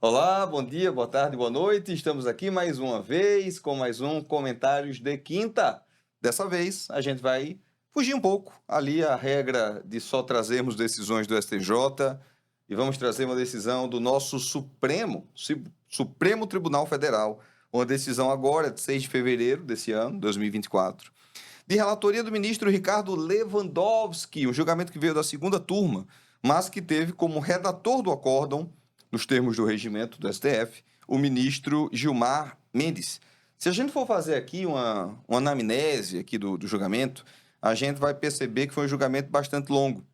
Olá, bom dia, boa tarde, boa noite. Estamos aqui mais uma vez com mais um Comentários de Quinta. Dessa vez a gente vai fugir um pouco ali a regra de só trazermos decisões do STJ e vamos trazer uma decisão do nosso Supremo Tribunal Federal. Uma decisão agora de 6 de fevereiro desse ano, 2024, de relatoria do ministro Ricardo Lewandowski, um julgamento que veio da segunda turma, mas que teve como redator do acórdão, nos termos do regimento do STF, o ministro Gilmar Mendes. Se a gente for fazer aqui uma anamnese aqui do julgamento, a gente vai perceber que foi um julgamento bastante longo.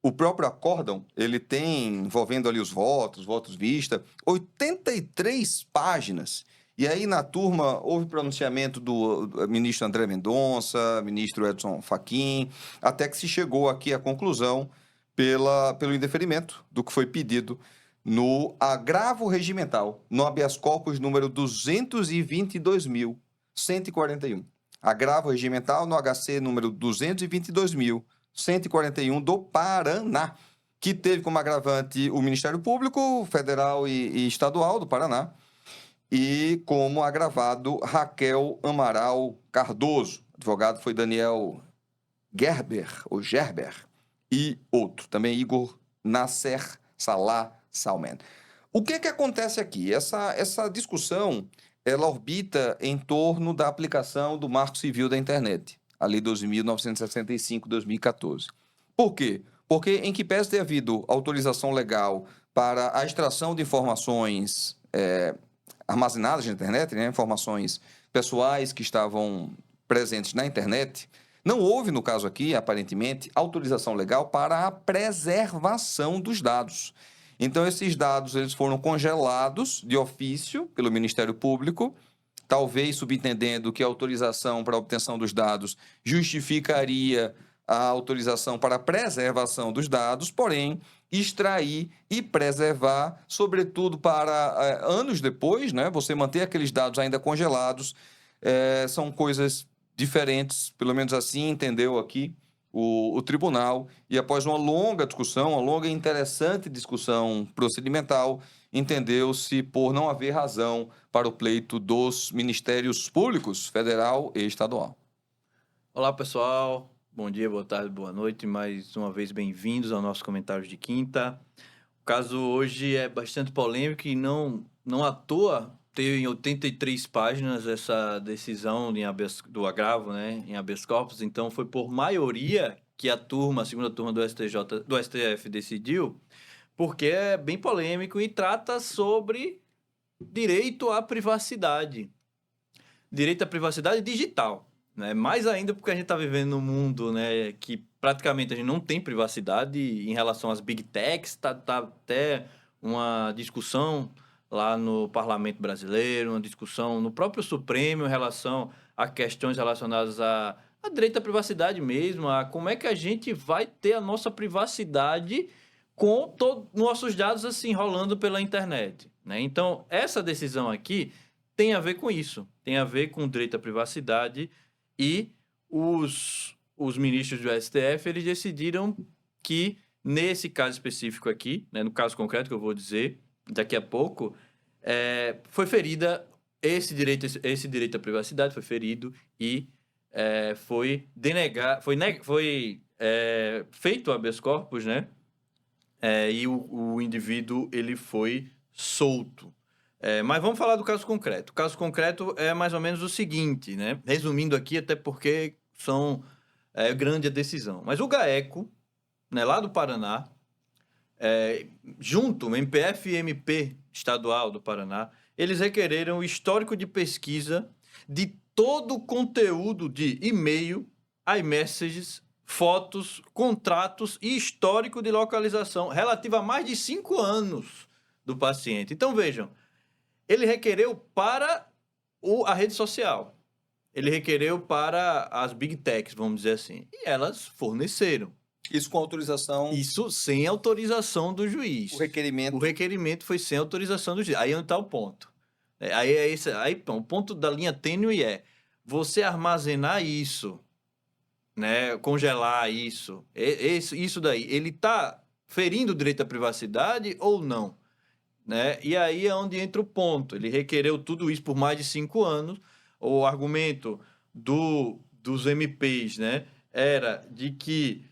O próprio acórdão, ele tem, envolvendo ali os votos vista, 83 páginas. E aí, na turma, houve pronunciamento do ministro André Mendonça, ministro Edson Fachin, até que se chegou aqui à conclusão pelo indeferimento do que foi pedido no agravo regimental, no habeas corpus número 222.141. Agravo regimental no HC número 222.141 do Paraná, que teve como agravante o Ministério Público Federal e Estadual do Paraná, e como agravado Raquel Amaral Cardoso. O advogado foi Daniel Gerber, e outro, também Igor Nasser Salah Salman. O que acontece aqui? Essa discussão, ela orbita em torno da aplicação do Marco Civil da Internet, a Lei 12.965/2014. Por quê? Porque, em que pese ter havido autorização legal para a extração de informações armazenadas na internet, né, informações pessoais que estavam presentes na internet, não houve, no caso aqui, aparentemente, autorização legal para a preservação dos dados. Então, esses dados eles foram congelados de ofício pelo Ministério Público, talvez subentendendo que a autorização para a obtenção dos dados justificaria a autorização para a preservação dos dados, porém, extrair e preservar, sobretudo para anos depois, né, você manter aqueles dados ainda congelados, são coisas diferentes, pelo menos assim entendeu aqui o tribunal, e após uma longa discussão, uma longa e interessante discussão procedimental, entendeu-se por não haver razão para o pleito dos Ministérios Públicos Federal e Estadual. Olá, pessoal. Bom dia, boa tarde, boa noite. Mais uma vez, bem-vindos ao nosso Comentários de Quinta. O caso hoje é bastante polêmico e não à toa tem 83 páginas essa decisão do agravo, né, em habeas corpus. Então, foi por maioria que a segunda turma do STF decidiu, porque é bem polêmico e trata sobre direito à privacidade. Direito à privacidade digital. Né? Mais ainda porque a gente está vivendo num mundo, né, que praticamente a gente não tem privacidade em relação às big techs. Tá até uma discussão lá no Parlamento Brasileiro, uma discussão no próprio Supremo em relação a questões relacionadas a direito à privacidade mesmo, a como é que a gente vai ter a nossa privacidade com todos nossos dados assim rolando pela internet. Né? Então, essa decisão aqui tem a ver com isso, tem a ver com o direito à privacidade. E os ministros do STF, eles decidiram que, nesse caso específico aqui, né, no caso concreto que eu vou dizer daqui a pouco, foi ferida esse direito à privacidade, foi ferido e foi feito habeas corpus, né? E o indivíduo ele foi solto. Mas vamos falar do caso concreto. O caso concreto é mais ou menos o seguinte, né? Resumindo aqui, até porque grande a decisão. Mas o GAECO, né, lá do Paraná, junto, o MPF e MP estadual do Paraná, eles requereram o histórico de pesquisa de todo o conteúdo de e-mail, iMessages, fotos, contratos e histórico de localização relativo a mais de 5 anos do paciente. Então, vejam, ele requereu para a rede social. Ele requereu para as big techs, vamos dizer assim. E elas forneceram. Isso com autorização? Isso sem autorização do juiz. O requerimento foi sem autorização do juiz. Aí onde está o ponto. O ponto da linha tênue é você armazenar isso, né, congelar isso daí. Ele está ferindo o direito à privacidade ou não? né? E aí é onde entra o ponto. Ele requereu tudo isso por mais de 5 anos. O argumento dos MPs, né, era de que,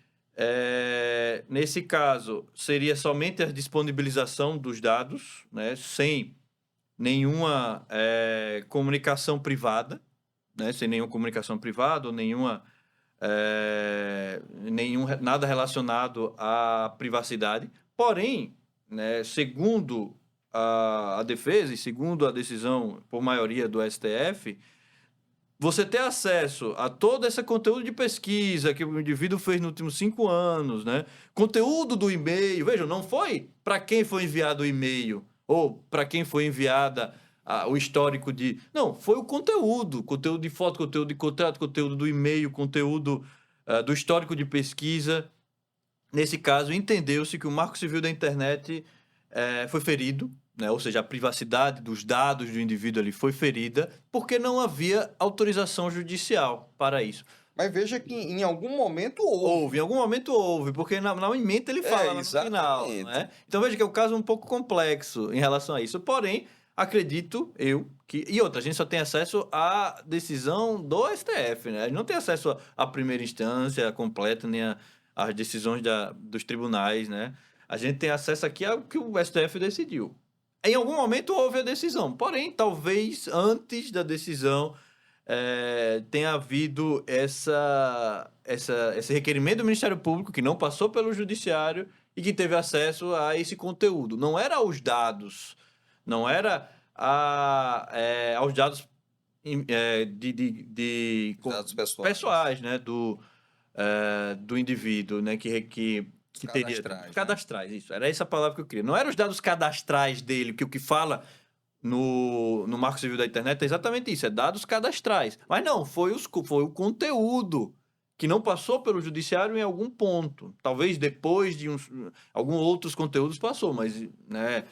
nesse caso, seria somente a disponibilização dos dados, né, sem nenhuma comunicação privada, né, sem nenhuma comunicação privada ou nada relacionado à privacidade. Porém, né, segundo a defesa e segundo a decisão por maioria do STF, você ter acesso a todo esse conteúdo de pesquisa que o indivíduo fez nos últimos 5 anos, né? Conteúdo do e-mail, vejam, não foi para quem foi enviado o e-mail ou para quem foi enviada o histórico de... Não, foi o conteúdo de foto, conteúdo de contrato, conteúdo do e-mail, conteúdo do histórico de pesquisa. Nesse caso, entendeu-se que o Marco Civil da Internet foi ferido, né? Ou seja, a privacidade dos dados do indivíduo ali foi ferida, porque não havia autorização judicial para isso. Mas veja que em algum momento houve. Em algum momento houve, porque na emenda ele fala lá no final. Não é? Então veja que é um caso um pouco complexo em relação a isso. Porém, acredito eu que... E outra, a gente só tem acesso à decisão do STF, né? A gente não tem acesso à primeira instância completa, nem às decisões dos tribunais, né? A gente tem acesso aqui ao que o STF decidiu. Em algum momento houve a decisão, porém, talvez antes da decisão tenha havido esse requerimento do Ministério Público que não passou pelo Judiciário e que teve acesso a esse conteúdo. Não era aos dados, não era aos dados Dados pessoais, né, do indivíduo, né, que teria cadastrais, isso. Era essa palavra que eu queria. Não eram os dados cadastrais dele, que o que fala no Marco Civil da Internet é exatamente isso, é dados cadastrais. Mas não, foi o conteúdo que não passou pelo Judiciário em algum ponto. Talvez depois de alguns outros conteúdos passou, mas, né,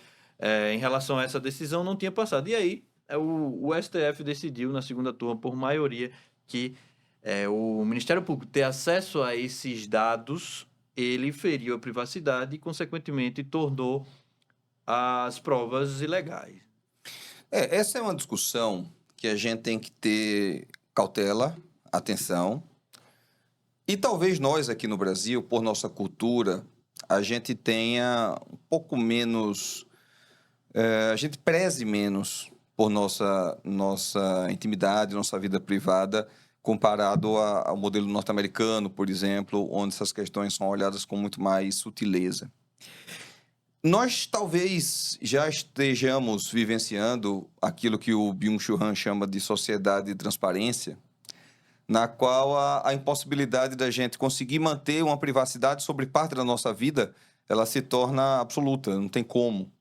em relação a essa decisão não tinha passado. E aí, o STF decidiu, na segunda turma, por maioria, que o Ministério Público ter acesso a esses dados, ele feriu a privacidade e, consequentemente, tornou as provas ilegais. Essa é uma discussão que a gente tem que ter cautela, atenção. E talvez nós aqui no Brasil, por nossa cultura, a gente tenha um pouco menos... a gente preze menos por nossa intimidade, nossa vida privada, comparado ao modelo norte-americano, por exemplo, onde essas questões são olhadas com muito mais sutileza. Nós talvez já estejamos vivenciando aquilo que o Byung-Chul Han chama de sociedade de transparência, na qual a impossibilidade da gente conseguir manter uma privacidade sobre parte da nossa vida, ela se torna absoluta, não tem como.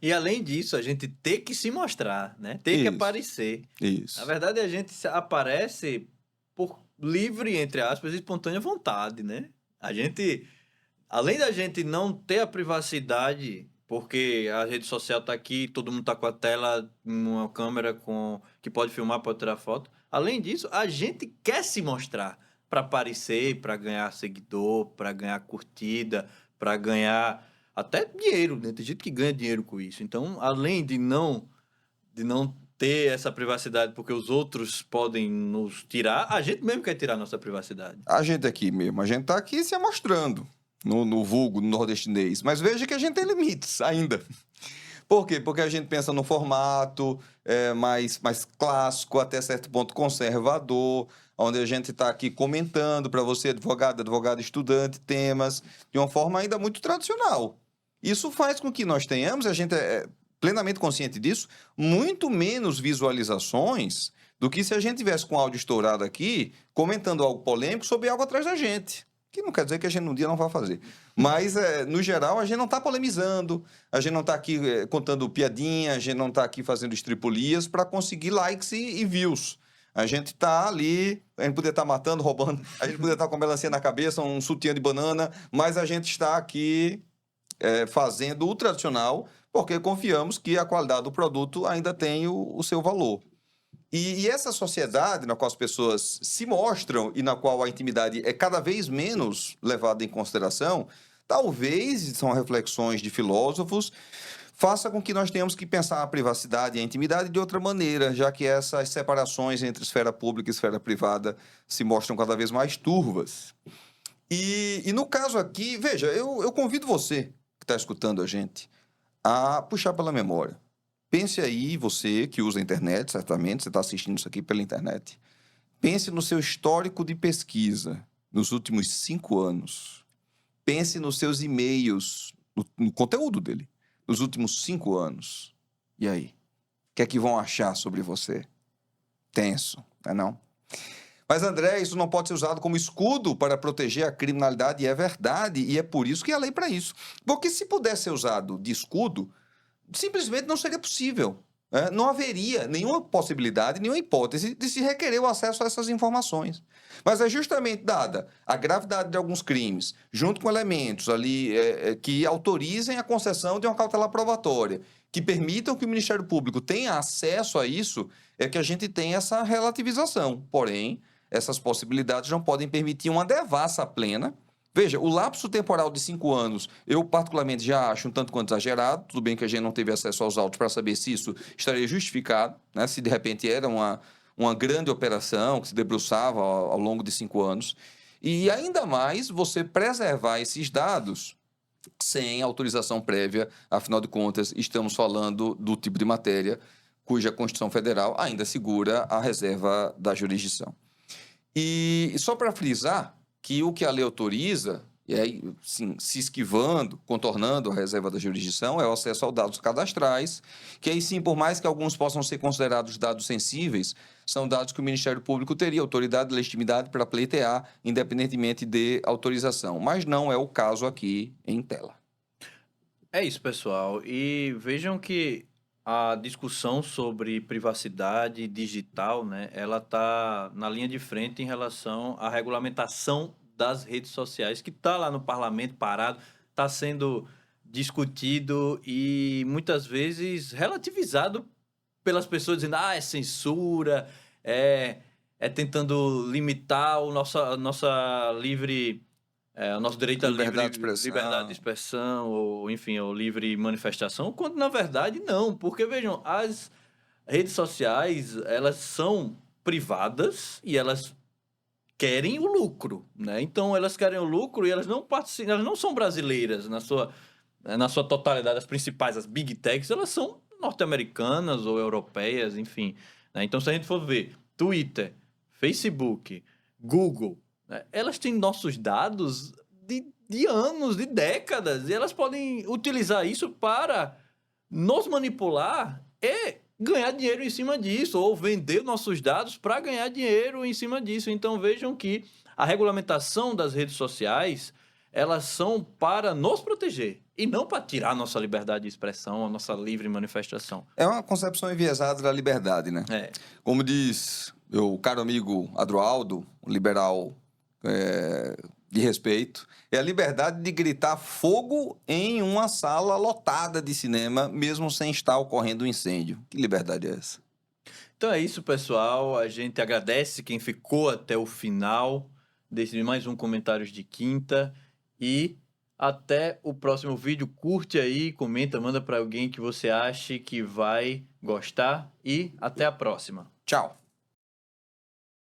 E além disso, a gente tem que se mostrar, né? Tem que aparecer. Isso. Na verdade, a gente aparece por livre, entre aspas, e espontânea vontade, né? A gente, além da gente não ter a privacidade, porque a rede social está aqui, todo mundo está com a tela, uma câmera que pode filmar, pode tirar foto. Além disso, a gente quer se mostrar para aparecer, para ganhar seguidor, para ganhar curtida, para ganhar até dinheiro, né? Tem gente que ganha dinheiro com isso. Então, além de não ter essa privacidade porque os outros podem nos tirar, a gente mesmo quer tirar a nossa privacidade. A gente aqui mesmo, a gente está aqui se mostrando no vulgo, no nordestinês, mas veja que a gente tem limites ainda. Por quê? Porque a gente pensa no formato mais clássico, até certo ponto conservador, onde a gente está aqui comentando para você, advogado, estudante, temas, de uma forma ainda muito tradicional. Isso faz com que nós tenhamos, a gente plenamente consciente disso, muito menos visualizações do que se a gente tivesse com o áudio estourado aqui, comentando algo polêmico sobre algo atrás da gente. Que não quer dizer que a gente um dia não vai fazer. Mas, no geral, a gente não está polemizando, a gente não está aqui contando piadinha, a gente não está aqui fazendo estripulias para conseguir likes e views. A gente está ali, a gente poderia estar matando, roubando, a gente poderia estar com a melancia na cabeça, um sutiã de banana, mas a gente está aqui fazendo o tradicional, porque confiamos que a qualidade do produto ainda tem o seu valor. E essa sociedade na qual as pessoas se mostram e na qual a intimidade é cada vez menos levada em consideração, talvez, são reflexões de filósofos, faça com que nós tenhamos que pensar a privacidade e a intimidade de outra maneira, já que essas separações entre esfera pública e esfera privada se mostram cada vez mais turvas. E no caso aqui, veja, eu convido você que está escutando a gente a puxar pela memória. Pense aí, você que usa a internet, certamente, você está assistindo isso aqui pela internet. Pense no seu histórico de pesquisa nos últimos 5 anos. Pense nos seus e-mails, no conteúdo dele, nos últimos 5 anos. E aí? O que é que vão achar sobre você? Tenso, não é não? Mas, André, isso não pode ser usado como escudo para proteger a criminalidade, e é verdade, e é por isso que há lei para isso. Porque se pudesse ser usado de escudo, simplesmente não seria possível. Não haveria nenhuma possibilidade, nenhuma hipótese de se requerer o acesso a essas informações. Mas é justamente dada a gravidade de alguns crimes, junto com elementos ali que autorizem a concessão de uma cautela probatória, que permitam que o Ministério Público tenha acesso a isso, é que a gente tem essa relativização. Porém, essas possibilidades não podem permitir uma devassa plena. Veja, o lapso temporal de 5 anos, eu particularmente já acho um tanto quanto exagerado. Tudo bem que a gente não teve acesso aos autos para saber se isso estaria justificado, né? Se de repente era uma grande operação que se debruçava ao longo de 5 anos. E ainda mais você preservar esses dados sem autorização prévia, afinal de contas, estamos falando do tipo de matéria cuja Constituição Federal ainda segura a reserva da jurisdição. E só para frisar que o que a lei autoriza, e aí, sim, se esquivando, contornando a reserva da jurisdição, é o acesso aos dados cadastrais, que aí sim, por mais que alguns possam ser considerados dados sensíveis, são dados que o Ministério Público teria autoridade e legitimidade para pleitear, independentemente de autorização. Mas não é o caso aqui em tela. É isso, pessoal. E vejam que a discussão sobre privacidade digital, né, ela está na linha de frente em relação à regulamentação das redes sociais, que está lá no parlamento parado, está sendo discutido e muitas vezes relativizado pelas pessoas dizendo, é censura, é tentando limitar o nossa livre... o nosso direito à Liberdade de liberdade de expressão, ou enfim, ou livre manifestação, quando na verdade não, porque vejam, as redes sociais, elas são privadas e elas querem o lucro, né? Então elas querem o lucro e elas não participam, elas não são brasileiras na sua totalidade, as principais, as big techs, elas são norte-americanas ou europeias, enfim, né? Então se a gente for ver Twitter, Facebook, Google, elas têm nossos dados de anos, de décadas, e elas podem utilizar isso para nos manipular e ganhar dinheiro em cima disso, ou vender nossos dados para ganhar dinheiro em cima disso. Então vejam que a regulamentação das redes sociais, elas são para nos proteger e não para tirar a nossa liberdade de expressão, a nossa livre manifestação. É uma concepção enviesada da liberdade, né? Como diz meu caro amigo Adroaldo, um liberal de respeito, é a liberdade de gritar fogo em uma sala lotada de cinema, mesmo sem estar ocorrendo um incêndio. Que liberdade é essa? Então é isso, pessoal. A gente agradece quem ficou até o final desse mais um Comentários de Quinta. E até o próximo vídeo. Curte aí, comenta, manda para alguém que você ache que vai gostar. E até a próxima. Tchau.